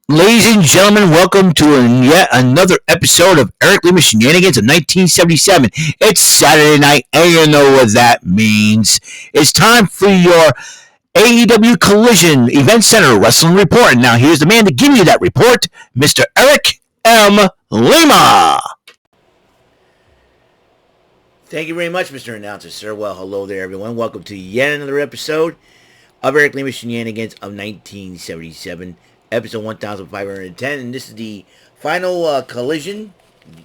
Ladies and gentlemen, welcome to yet another episode of Eric Lima Shenanigans of 1977. It's Saturday night, and you know what that means. It's time for your AEW Collision Event Center Wrestling Report. Now, here's the man to give you that report, Mr. Eric M. Lima. Thank you very much, Mr. Announcer, sir. Well, hello there, everyone. Welcome to yet another episode of Eric Lima Shenanigans of 1977, episode 1510. And this is the final collision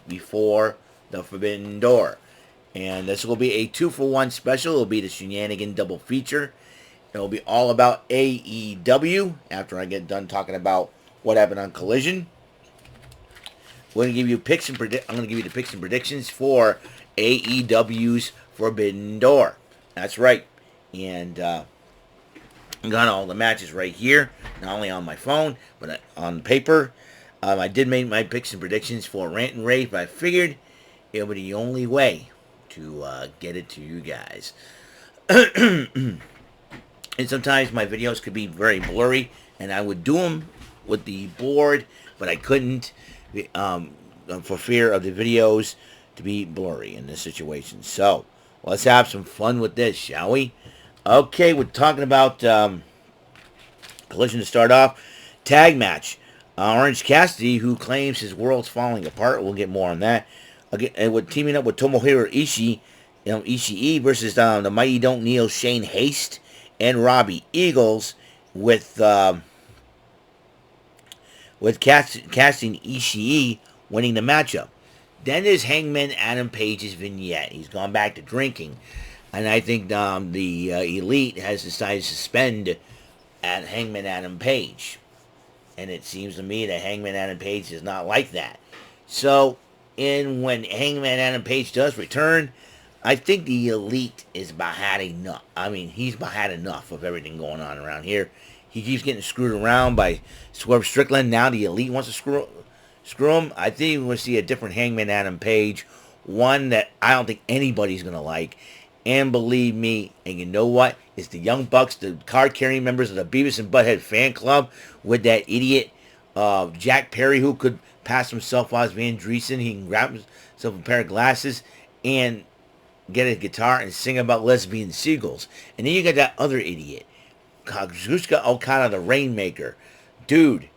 before the Forbidden Door. And this will be a 2-for-1 special. It will be the Shenanigan double feature. It will be all about AEW after I get done talking about what happened on Collision. We're going to give you picks and I'm going to give you the picks and predictions for AEW's Forbidden Door. That's right. And I got all the matches right here, not only on my phone, but on paper. I did make my picks and predictions for Rant and Rave, but I figured it would be the only way to get it to you guys. And sometimes my videos could be very blurry, and I would do them with the board, but I couldn't for fear of the videos to be blurry in this situation. So let's have some fun with this, shall we? Okay, we're talking about Collision to start off. Tag match. Orange Cassidy, who claims his world's falling apart. We'll get more on that. Again, with teaming up with Tomohiro Ishii versus the Mighty Don't Kneel Shane Haste and Robbie Eagles with casting Ishii winning the matchup. Then there's Hangman Adam Page's vignette. He's gone back to drinking. And I think the Elite has decided to suspend at Hangman Adam Page. And it seems to me that Hangman Adam Page is not like that. So, when Hangman Adam Page does return, I think the Elite is about had enough. I mean, he's about had enough of everything going on around here. He keeps getting screwed around by Swerve Strickland. Now the Elite wants to screw him. I think we're going to see a different Hangman Adam Page. One that I don't think anybody's going to like. And believe me, and you know what? It's the Young Bucks, the card-carrying members of the Beavis and Butthead fan club with that idiot Jack Perry who could pass himself off as Van Dreesen. He can grab himself a pair of glasses and get a guitar and sing about lesbian seagulls. And then you got that other idiot, Kazuchika Okada, the Rainmaker. Dude,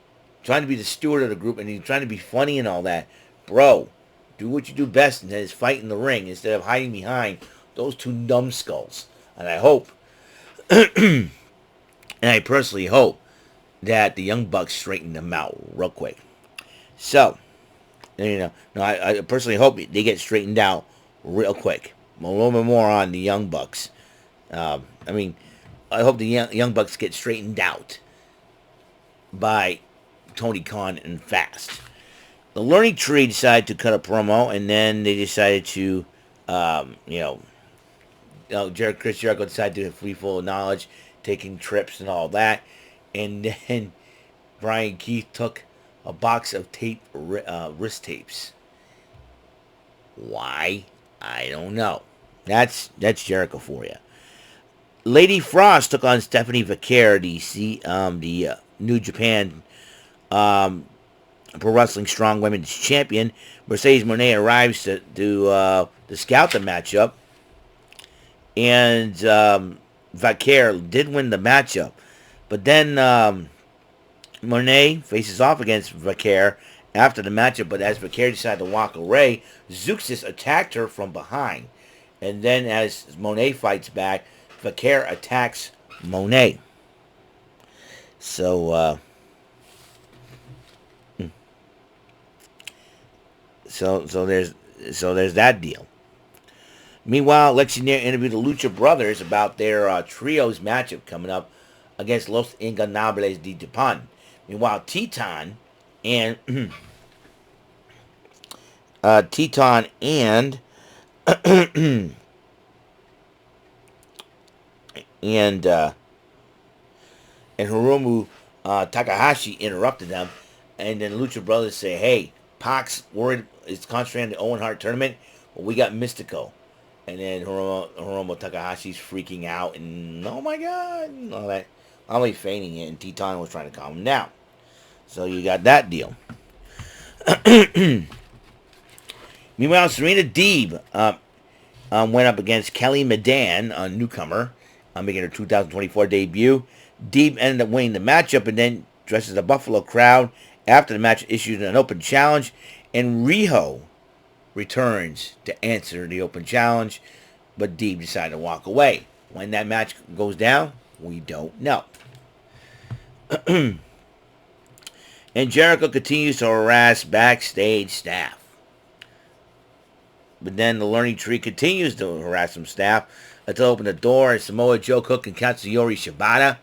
trying to be the steward of the group, and he's trying to be funny and all that. Bro, do what you do best, and that is fight in the ring instead of hiding behind those two numbskulls. And I hope, and I personally hope, that the Young Bucks straighten them out real quick. So, I personally hope they get straightened out real quick. A little bit more on the Young Bucks. I hope the Young Bucks get straightened out by Tony Khan and fast. The Learning Tree decided to cut a promo, and then they decided to, Chris Jericho decided to have free full of knowledge, taking trips and all that. And then Brian Keith took a box of wrist tapes. Why? I don't know. That's Jericho for you. Lady Frost took on Stephanie Vaquer, the New Japan Pro Wrestling Strong Women's Champion. Mercedes Moné arrives to scout the matchup. And Vaquer did win the matchup. But then Moné faces off against Vaquer after the matchup. But as Vaquer decided to walk away, Zeuxis attacked her from behind. And then as Moné fights back, Vaquer attacks Moné. So, so there's that deal. Meanwhile, Lexi Nair interviewed the Lucha Brothers about their trios matchup coming up against Los Ingobernables de Japan. Meanwhile, Teton and Hiromu Takahashi interrupted them, and then Lucha Brothers say, "Hey, Pac's worried is concentrating on the Owen Hart tournament. Well, we got Mystico." And then Hiromu Takahashi's freaking out and, oh my god, and all that. I'm only feigning it, and Teton was trying to calm him down. So you got that deal. Meanwhile, Serena Deeb went up against Kelly Madan, a newcomer, making her 2024 debut. Deeb ended up winning the matchup and then dresses the Buffalo crowd. After the match, issued an open challenge, and Riho returns to answer the open challenge, but Deeb decided to walk away. When that match goes down, we don't know. And Jericho continues to harass backstage staff. But then the learning tree continues to harass some staff until open the door, and Samoa Joe, Cook, and Katsuyori Shibata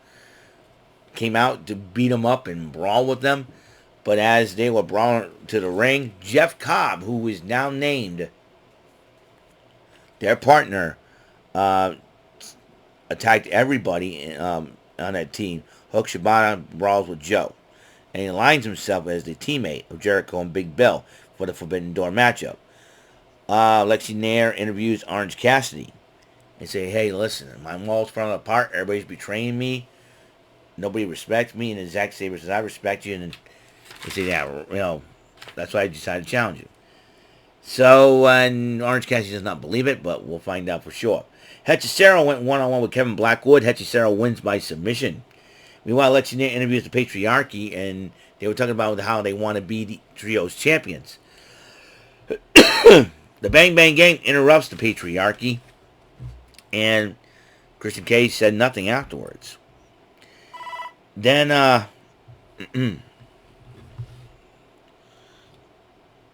came out to beat him up and brawl with them. But as they were brawling to the ring, Jeff Cobb, who is now named their partner, attacked everybody on that team. Hook Shibata brawls with Joe, and he aligns himself as the teammate of Jericho and Big Bill for the Forbidden Door matchup. Lexi Nair interviews Orange Cassidy and say, "Hey, listen, my walls falling apart. Everybody's betraying me. Nobody respects me." And Zack Sabre says, "I respect you." And they say, "Yeah, that's why I decided to challenge you." So, and Orange Cassidy does not believe it, but we'll find out for sure. Hechicero went one-on-one with Kevin Blackwood. Hechicero wins by submission. Meanwhile, Lexi Nair interviews the Patriarchy, and they were talking about how they want to be the trio's champions. The Bang Bang Gang interrupts the Patriarchy, and Christian Cage said nothing afterwards. Then,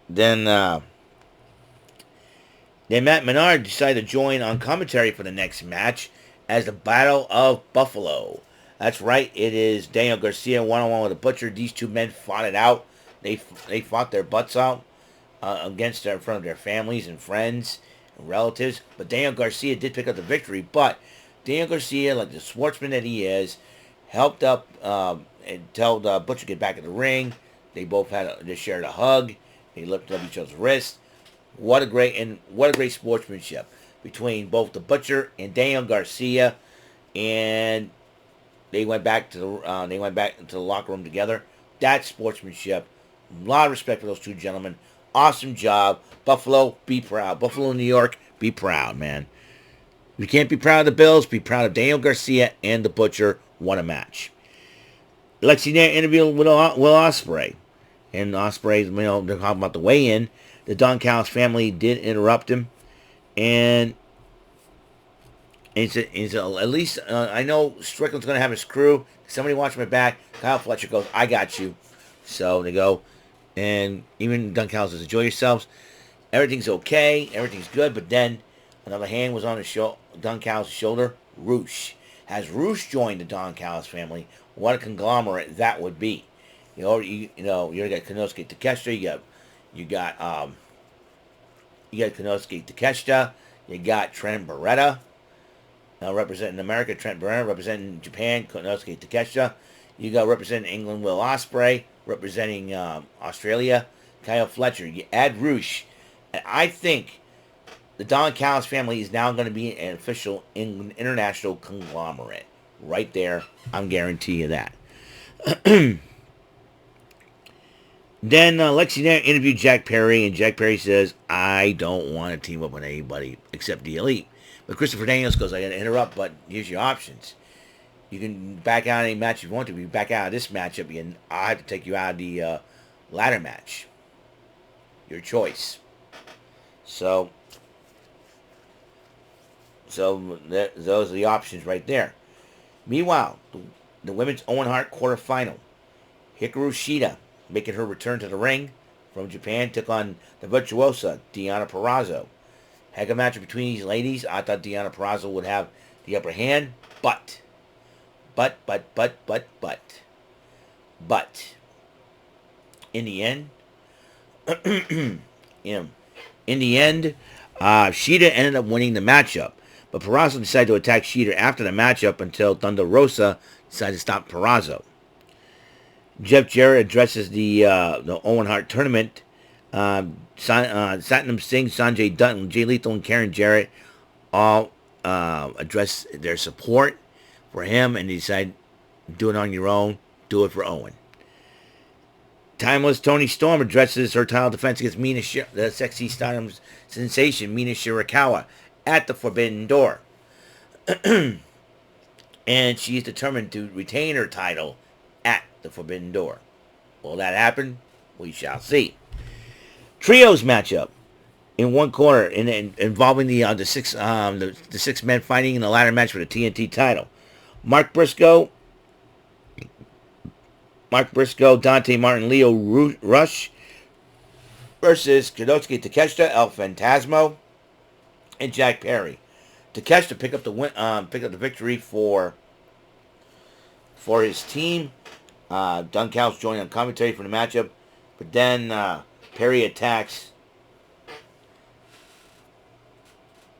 then Matt Menard decided to join on commentary for the next match as the Battle of Buffalo. That's right, it is Daniel Garcia one-on-one with the Butcher. These two men fought it out. They fought their butts out in front of their families and friends and relatives. But Daniel Garcia did pick up the victory. But Daniel Garcia, like the sportsman that he is, helped up and told Butcher to get back in the ring. They both they shared a hug. They lifted up each other's wrists. What a great sportsmanship between both the Butcher and Daniel Garcia, and they went back to the locker room together. That's sportsmanship. A lot of respect for those two gentlemen. Awesome job. Buffalo, be proud. Buffalo, New York, be proud, man. If you can't be proud of the Bills, be proud of Daniel Garcia and the Butcher. Won a match. Lexi Nair interviewed Will Ospreay. And Ospreay, they're talking about the weigh-in. The Don Callis family did interrupt him. And he said, at least I know Strickland's going to have his crew. Somebody watch my back. Kyle Fletcher goes, "I got you." So they go. And even Don Callis says, "Enjoy yourselves. Everything's okay. Everything's good." But then another hand was on Don Callis' shoulder. Roosh. Has Roosh joined the Don Callis family? What a conglomerate that would be. You got Konosuke Takeshita. You got Konosuke Takeshita. You got Trent Beretta. Representing America, Trent Beretta. Representing Japan, Konosuke Takeshita. You got representing England, Will Ospreay. Representing Australia, Kyle Fletcher. You add Roosh. And I think the Don Callis family is now going to be an official international conglomerate. Right there. I'm guaranteeing you that. Then Lexi Nair interviewed Jack Perry, and Jack Perry says, "I don't want to team up with anybody except the Elite." But Christopher Daniels goes, "I got to interrupt, but here's your options. You can back out of any match you want to. If you back out of this matchup, I'll have to take you out of the ladder match. Your choice." So those are the options right there. Meanwhile, the women's Owen Hart quarterfinal. Hikaru Shida, making her return to the ring from Japan, took on the virtuosa Deonna Purrazzo. Heck of a match between these ladies. I thought Deonna Purrazzo would have the upper hand, but in the end, Shida ended up winning the matchup. But Purrazzo decided to attack Shida after the matchup until Thunder Rosa decided to stop Purrazzo. Jeff Jarrett addresses the Owen Hart tournament. Satnam Singh, Sanjay Dutt, Jay Lethal, and Karen Jarrett all address their support for him, and they decide, do it on your own, do it for Owen. Timeless Tony Storm addresses her title defense against the sexy Stardom sensation Mina Shirakawa at the Forbidden Door. And she is determined to retain her title at the Forbidden Door. Will that happen? We shall see. Trios matchup in one corner involving the six men fighting in the ladder match for the TNT title. Mark Briscoe, Dante Martin, Leo Rush versus Kadosuke Takeshita, El Fantasmo, and Jack Perry. Takeshita pick up the victory for his team. Dunkhouse joined on commentary for the matchup, but then Perry attacks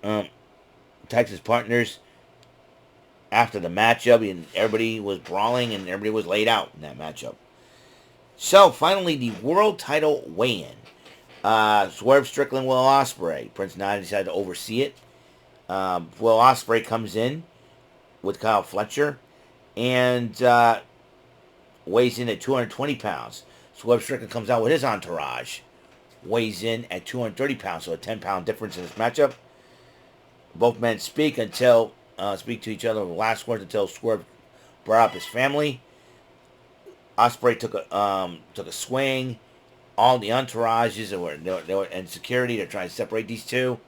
his partners after the matchup, and everybody was brawling and everybody was laid out in that matchup. So finally, the world title weigh-in. Swerve Strickland, Will Ospreay. Prince Nana decided to oversee it. Will Ospreay comes in with Kyle Fletcher and weighs in at 220 pounds. Swerve Strickland comes out with his entourage, weighs in at 230 pounds, so a 10-pound difference in this matchup. Both men speak to each other with last words until Swerve brought up his family. Ospreay took a swing. All the entourages and security, they're trying to separate these two.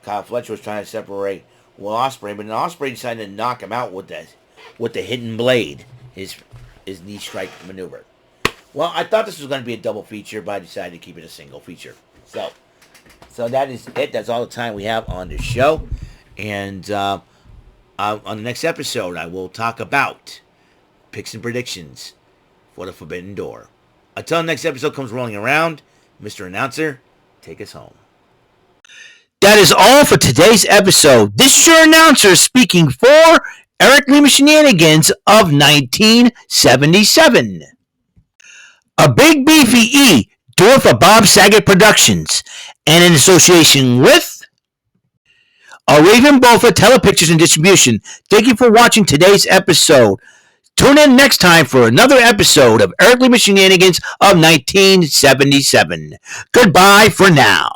Kyle Fletcher was trying to separate Will Ospreay, but then Ospreay decided to knock him out with the hidden blade, his knee strike maneuver. Well, I thought this was going to be a double feature, but I decided to keep it a single feature. So that is it. That's all the time we have on this show. And on the next episode, I will talk about picks and predictions for the Forbidden Door. Until the next episode comes rolling around, Mr. Announcer, take us home. That is all for today's episode. This is your announcer speaking for Eric Lima Shenanigans of 1977. A Big Beefy E, doing for Bob Saget Productions, and in association with a Raven Bofa Telepictures and Distribution. Thank you for watching today's episode. Tune in next time for another episode of Eric Lima Shenanigans of 1977. Goodbye for now.